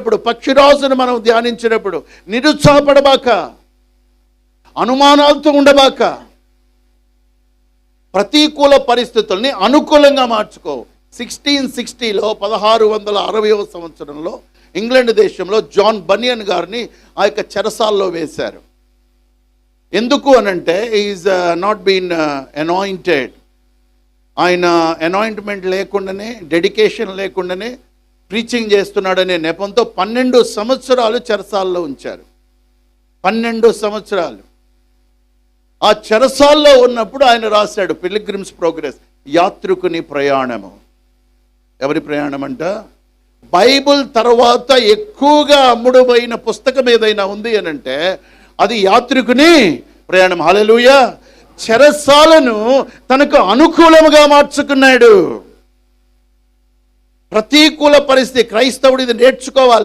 ఇప్పుడు పక్షిరాజును మనం ధ్యానించినప్పుడు నిరుత్సాహపడబాక, అనుమానాలతో ఉండబాక, ప్రతికూల పరిస్థితుల్ని అనుకూలంగా మార్చుకో. 1660లో 1660వ సంవత్సరంలో ఇంగ్లాండ్ దేశంలో జాన్ బనియన్ గారిని ఆ యొక్క చెరసాల్లో వేశారు. ఎందుకు అనంటే ఈజ్ నాట్ బీన్ అనాయింటెడ్. ఆయన అనాయింట్మెంట్ లేకుండానే, డెడికేషన్ లేకుండానే ప్రీచింగ్ చేస్తున్నాడనే నెపంతో 12 సంవత్సరాలు చెరసాల్లో ఉంచారు. 12 సంవత్సరాలు ఆ చెరసాల్లో ఉన్నప్పుడు ఆయన రాశాడు పిల్గ్రిమ్స్ ప్రోగ్రెస్, యాత్రికుని ప్రయాణము. ఎవరి ప్రయాణం అంట? బైబుల్ తర్వాత ఎక్కువగా అమ్ముడుపోయిన పుస్తకం ఏదైనా ఉంది అని అంటే అది యాత్రికుని ప్రయాణం. హల్లెలూయా. చెరసాలను తనకు అనుకూలముగా మార్చుకున్నాడు. ప్రతికూల పరిస్థితి, క్రైస్తవుడు ఇది నేర్చుకోవాలి.